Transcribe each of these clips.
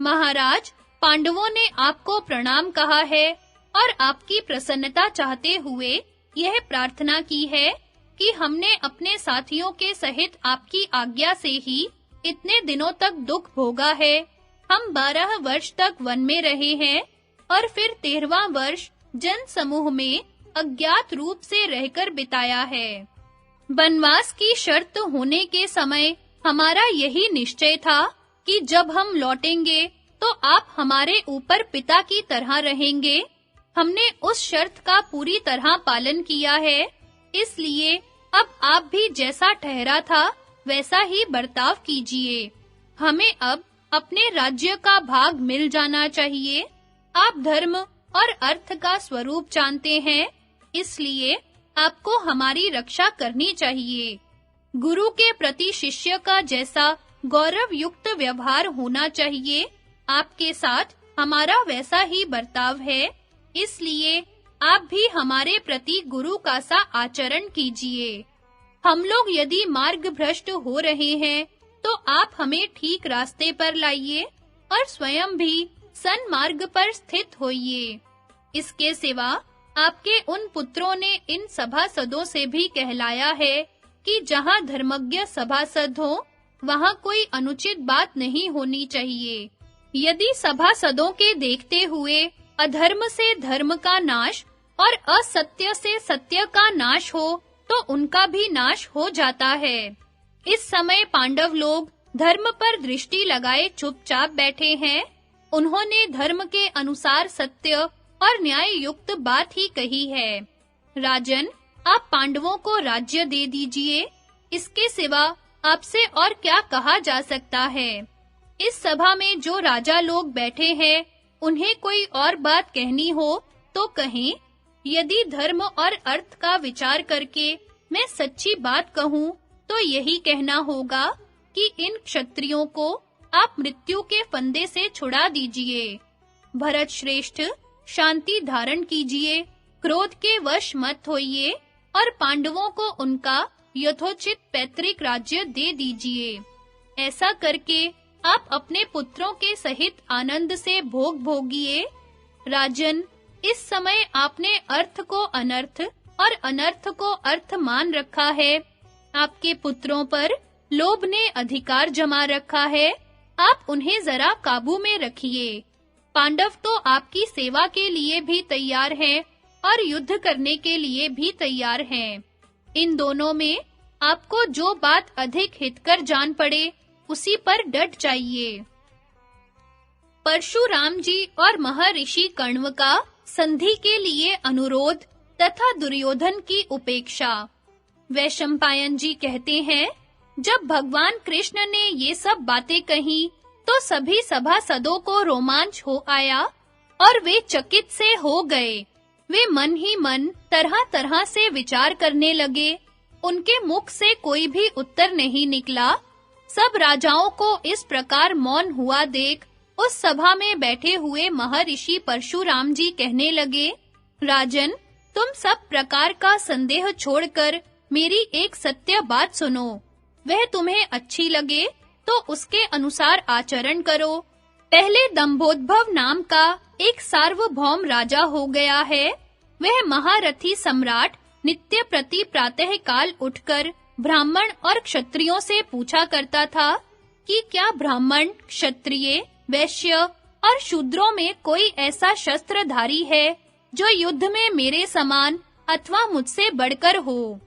महाराज, पांडवों ने आपको प्रणाम कहा है और आपकी प्रसन्नता चाहते हुए यह प्रार्थना की है कि हमने अपने साथियों के सहित आपकी आज्ञा से ही इतने दिनों तक दुख भोगा है। हम 12 वर्ष तक वन में रहे हैं और फिर 13वां वर्ष जन समूह में अज्ञात रूप से रहकर बिताया है। वनवास की शर्त होने के समय हमारा यही निश्चय था कि जब हम लौटेंगे तो आप हमारे ऊपर पिता की तरह रहेंगे। हमने उस शर्त का पूरी तरह पालन किया है, इसलिए अब आप भी जैसा ठहरा था वैसा ही बर्ताव कीजिए। हमें अब अपने राज्य का भाग मिल जाना चाहिए। आप धर्म और अर्थ का स्वरूप जानते हैं, इसलिए आपको हमारी रक्षा करनी चाहिए। गुरु के प्रति शिष्य का जैसा गौरव युक्त व्यवहार होना चाहिए, आपके साथ हमारा वैसा ही बर्ताव है, इसलिए आप भी हमारे प्रति गुरु का सा आचरण कीजिए। हम लोग यदि मार्ग भ्रष्ट हो रहे हैं, तो आप हमें ठीक रास्ते पर लाइए और स्वयं भी सन्मार्ग पर स्थित होइए। इसके सिवा आपके उन पुत्रों ने इन सभासदों से भी कहलाया है कि जहाँ धर्मज्ञ सभासद हो, वहाँ कोई अनुचित बात नहीं होनी चाहिए। यदि सभासदों के देखते हुए अधर्म से धर्म का नाश और असत्य से सत्य का नाश हो, तो उनका भी नाश हो जाता है। इस समय पांडव लोग धर्म पर दृष्टि लगाए चुपचाप बैठे हैं। उन्होंने धर्म के अनुसार सत्य और न्याय युक्त बात ही कही है। राजन, आप पांडवों को राज्य दे दीजिए। इसके सिवा आपसे और क्या कहा जा सकता है? इस सभा में जो राजा लोग बैठे हैं, उन्हें कोई और बात कहनी हो तो कहें। यदि धर्म और अर्थ का विचार करके मैं सच्ची बात कहूँ, तो यही कहना होगा कि इन क्षत्रियों को आप मृत्यु के फंदे से छुड़ा दीजिए। भरत श्रेष्ठ, शांति धारण कीजिए, क्रोध के वश मत होइए और पांडवों को उनका यथोचित पैतृक राज्य दे दीजिए। ऐसा करके आप अपने पुत्रों के सहित आनंद से भोग भोगिए। राजन, इस समय आपने अर्थ को अनर्थ और अनर्थ को अर्थ मान रखा है। आपके पुत्रों पर लोभ ने अधिकार जमा रखा है। आप उन्हें जरा काबू में रखिए। पांडव तो आपकी सेवा के लिए भी तैयार हैं और युद्ध करने के लिए भी तैयार हैं। इन दोनों में आपको जो बात अधिक हितकर जान पड़े, उसी पर डट जाइए। परशुराम जी और महर्षि कण्व का संधि के लिए अनुरोध तथा दुर्योधन की उपेक्षा। वैशंपायन जी कहते हैं, जब भगवान कृष्ण ने ये सब बातें कही, तो सभी सभासदों को रोमांच हो आया और वे चकित से हो गए। वे मन ही मन तरह-तरह से विचार करने लगे। उनके मुख से कोई भी उत्तर नहीं निकला। सब राजाओं को इस प्रकार मौन हुआ देख उस सभा में बैठे हुए महर्षि परशुराम जी कहने लगे, राजन, तुम सब प्रकार का संदेह छोड़कर मेरी एक सत्य बात सुनो। वह तुम्हें अच्छी लगे तो उसके अनुसार आचरण करो। पहले दंभोद्भव नाम का एक सार्वभौम राजा हो गया है। वह महारथी सम्राट नित्य प्रति प्रातः काल उठकर ब्राह्मण और क्षत्रियों से पूछा करता था कि क्या ब्राह्मण, क्षत्रिय, वैश्य और शूद्रों में कोई ऐसा शस्त्रधारी है जो युद्ध में मेरे समान अथवा मुझसे बढ़कर हो।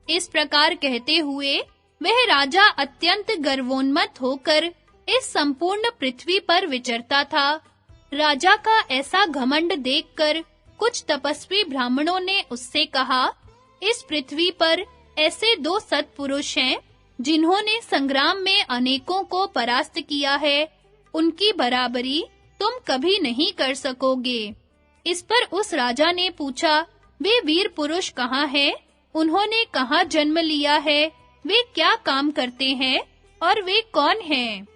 इस प्रकार कहते हुए वह राजा अत्यंत गर्वोन्मत्त होकर इस संपूर्ण पृथ्वी पर विचरता था। राजा का ऐसा घमंड देखकर कुछ तपस्वी ब्राह्मणों ने उससे कहा, इस पृथ्वी पर ऐसे दो सत्पुरुष हैं जिन्होंने संग्राम में अनेकों को परास्त किया है। उनकी बराबरी तुम कभी नहीं कर सकोगे। इस पर उस राजा ने पूछा, वे वीर पुरुष कहाँ हैं? उन्होंने कहाँ जन्म लिया है? वे क्या काम करते हैं और वे कौन हैं?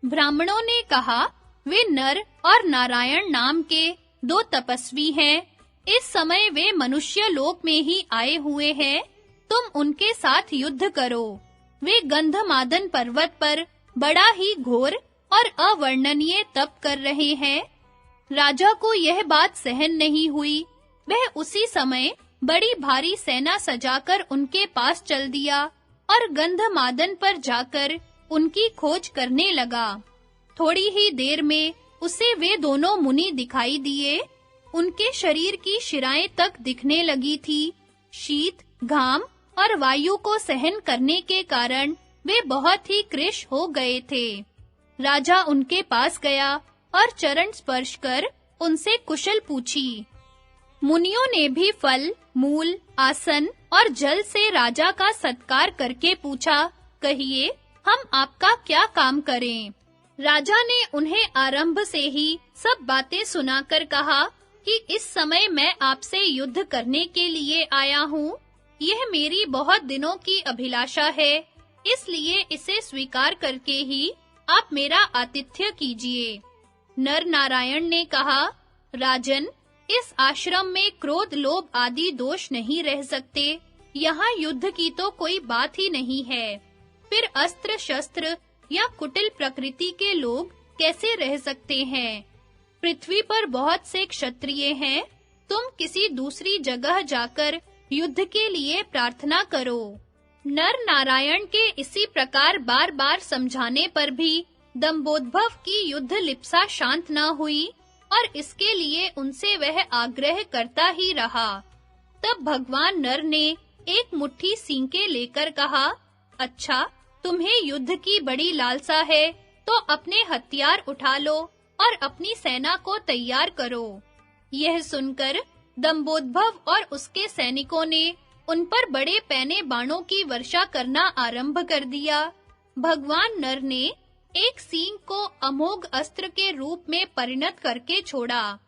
ब्राह्मणों ने कहा, वे नर और नारायण नाम के दो तपस्वी हैं। इस समय वे मनुष्य लोक में ही आए हुए हैं। तुम उनके साथ युद्ध करो। वे गंधमादन पर्वत पर बड़ा ही घोर और अवर्णनीय तप कर रहे हैं। राजा को यह बात सहन नहीं हुई। वह उसी समय बड़ी भारी सेना सजाकर उनके पास चल दिया और गंधमादन पर जाकर उनकी खोज करने लगा। थोड़ी ही देर में उसे वे दोनों मुनि दिखाई दिए। उनके शरीर की शिराएं तक दिखने लगी थी। शीत, घाम और वायु को सहन करने के कारण वे बहुत ही कृश हो गए थे। राजा उनके पास गया और चरण स्पर्श कर उनसे कुशल पूछी। मुनियों ने भी फल, मूल, आसन और जल से राजा का सत्कार करके पूछा, कहिए, हम आपका क्या काम करें? राजा ने उन्हें आरंभ से ही सब बातें सुनाकर कहा कि इस समय मैं आपसे युद्ध करने के लिए आया हूँ। यह मेरी बहुत दिनों की अभिलाषा है, इसलिए इसे स्वीकार करके ही आप मेरा आतिथ्य कीजिए। नर नारायण ने कहा, राजन, इस आश्रम में क्रोध, लोभ आदि दोष नहीं रह सकते। यहाँ युद्ध की तो कोई बात ही नहीं है। फिर अस्त्र शस्त्र या कुटिल प्रकृति के लोग कैसे रह सकते हैं? पृथ्वी पर बहुत से क्षत्रिय हैं। तुम किसी दूसरी जगह जाकर युद्ध के लिए प्रार्थना करो। नर नारायण के इसी प्रकार बार-बार समझाने पर भी दंभोद्भव की युद्ध लिप्सा शांत न हुई और इसके लिए उनसे वह आग्रह करता ही रहा। तब भगवान नर ने एक मुट्ठी सींके लेकर कहा, अच्छा, तुम्हें युद्ध की बड़ी लालसा है, तो अपने हथियार उठा लो और अपनी सेना को तैयार करो। यह सुनकर दंभोद्भव और उसके सैनिकों ने उन पर बड़े पैने बाणों की वर्षा करना आरंभ कर दिया। भगवान नर ने एक सींग को अमोघ अस्त्र के रूप में परिणत करके छोड़ा।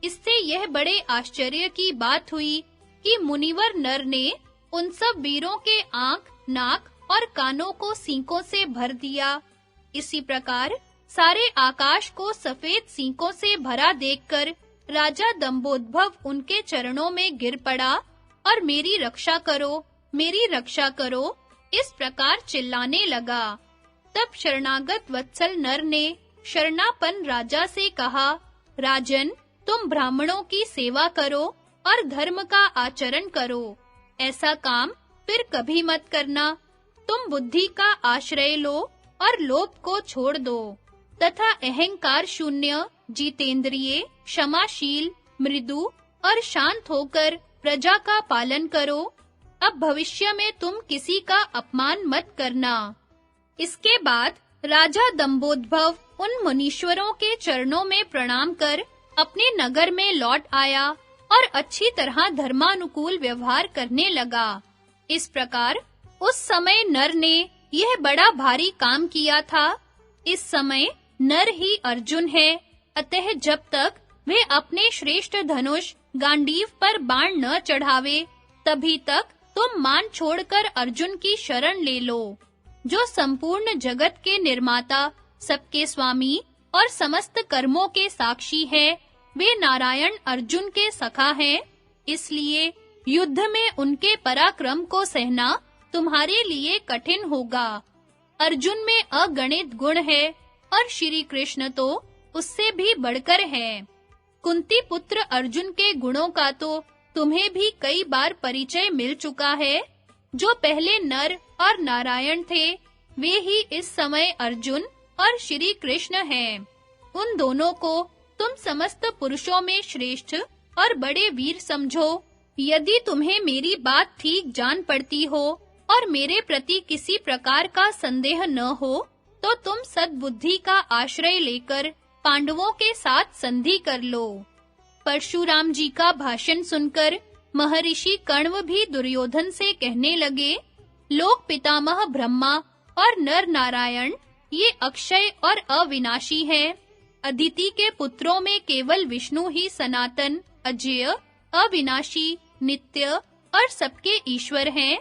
इससे यह बड़े आश्चर्य की बात हुई कि मुनिवर नर ने उन सब वीरों के आंख, नाक और कानों को सींकों से भर दिया। इसी प्रकार सारे आकाश को सफेद सींकों से भरा देखकर राजा दंभोद्भव उनके चरणों में गिर पड़ा और मेरी रक्षा करो, मेरी रक्षा करो, इस प्रकार चिल्लाने लगा। तब शरणागत वत्सल नर ने शरणापन्न राजा से कहा, राजन, तुम ब्राह्मणों की सेवा करो और धर्म का आचरण करो। ऐसा काम फिर कभी मत करना। तुम बुद्धि का आश्रय लो और लोभ को छोड़ दो तथा अहंकार शून्य, जितेंद्रिय, क्षमाशील, मृदु और शांत होकर प्रजा का पालन करो। अब भविष्य में तुम किसी का अपमान मत करना। इसके बाद राजा दंभोद्भव उन मुनीश्वरों के चरणों में प्रणाम कर अपने नगर में लौट आया और अच्छी तरह धर्मानुकूल व्यवहार करने लगा। इस प्रकार उस समय नर ने यह बड़ा भारी काम किया था। इस समय नर ही अर्जुन है, अतः जब तक वे अपने श्रेष्ठ धनुष गांडीव पर बाण न चढ़ावे, तभी तक तुम मान छोड़कर अर्जुन की शरण ले लो, जो संपूर्ण जगत के निर्माता, सबके स्वामी और समस्त कर्मों के साक्षी है। वे नारायण अर्जुन के सखा हैं, इसलिए युद्ध में उनके पराक्रम को सहना तुम्हारे लिए कठिन होगा। अर्जुन में अगणित गुण है और श्री कृष्ण तो उससे भी बढ़कर हैं। कुंती पुत्र अर्जुन के गुणों का तो तुम्हें भी कई बार परिचय मिल चुका है। जो पहले नर और नारायण थे, वे ही इस समय अर्जुन और श्री कृष्ण हैं। उन दोनों को तुम समस्त पुरुषों में श्रेष्ठ और बड़े वीर समझो। यदि तुम्हें मेरी बात ठीक जान पड़ती हो और मेरे प्रति किसी प्रकार का संदेह न हो, तो तुम सद्बुद्धि का आश्रय लेकर पांडवों के साथ संधि कर लो। परशुराम जी का भाषण सुनकर महर्षि कण्व भी दुर्योधन से कहने लगे, लोक पितामह ब्रह्मा और नर नारायण ये अक्षय और अविनाशी हैं। अदिति के पुत्रों में केवल विष्णु ही सनातन, अजेय, अविनाशी, नित्य और सबके ईश्वर हैं।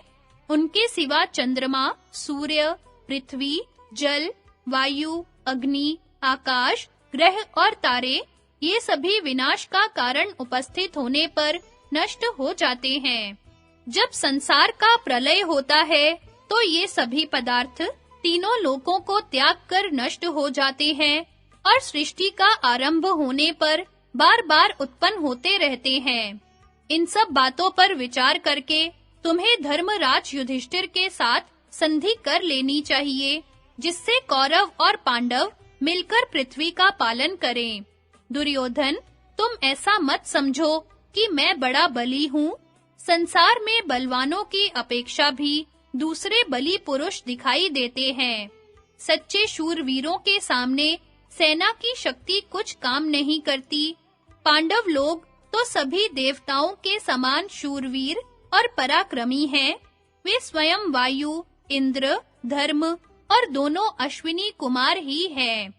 उनके सिवा चंद्रमा, सूर्य, पृथ्वी, जल, वायु, अग्नि, आकाश, ग्रह और तारे ये सभी विनाश का कारण उपस्थित होने पर नष्ट हो जाते हैं। जब संसार का प्रलय होता है, तो ये सभी पदार्थ तीनों लोकों को त्याग कर नष्ट हो जाते हैं और सृष्टि का आरंभ होने पर बार-बार उत्पन्न होते रहते हैं। इन सब बातों पर विचार करके तुम्हें धर्मराज युधिष्ठिर के साथ संधि कर लेनी चाहिए, जिससे कौरव और पांडव मिलकर पृथ्वी का पालन करें। दुर्योधन, तुम ऐसा मत समझो कि मैं बड़ा बली हूँ। संसार में बलवानों की अपेक्षा भी दूसरे बली पुरुष दिखाई देते हैं। सच्चे शूरवीरों के सामने सेना की शक्ति कुछ काम नहीं करती। पांडव लोग तो सभी देवताओं के समान शूरवीर और पराक्रमी हैं। वे स्वयं वायु, इंद्र, धर्म और दोनों अश्विनी कुमार ही हैं।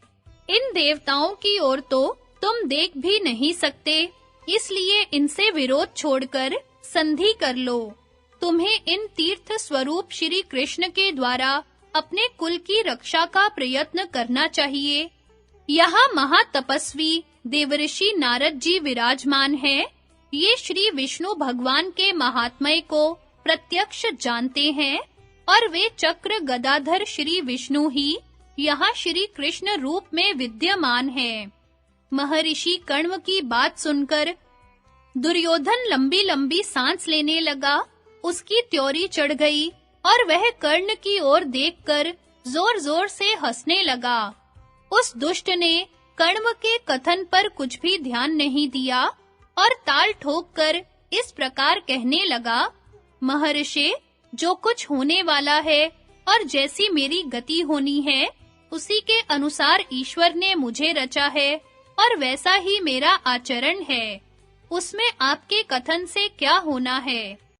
इन देवताओं की ओर तो तुम देख भी नहीं सकते, इसलिए इनसे विरोध छोड़कर संधि कर लो। तुम्हें इन तीर्थ स्वरूप श्री कृष्ण के द्वारा अपने कुल की रक्षा का प्रयत्न करना चाहिए। यहाँ महातपस्वी देवर्षि नारद जी विराजमान हैं। ये श्री विष्णु भगवान के महात्म्य को प्रत्यक्ष जानते हैं और वे चक्र गदाधर श्री विष्णु ही यहाँ श्री कृष्ण रूप में विद्यमान हैं। महर्षि कण्व की बात सुनकर दुर्योधन लंबी-लंबी सांस लेने लगा। उसकी त्योरी चढ़ गई और वह कर्ण की ओर देखकर जोर-जोर से हंसने लगा। उस दुष्ट ने कण्व के कथन पर कुछ भी ध्यान नहीं दिया और ताल ठोककर इस प्रकार कहने लगा, महर्षि, जो कुछ होने वाला है और जैसी मेरी गति होनी है, उसी के अनुसार ईश्वर ने मुझे रचा है और वैसा ही मेरा आचरण है। उसमें आपके कथन से क्या होना है?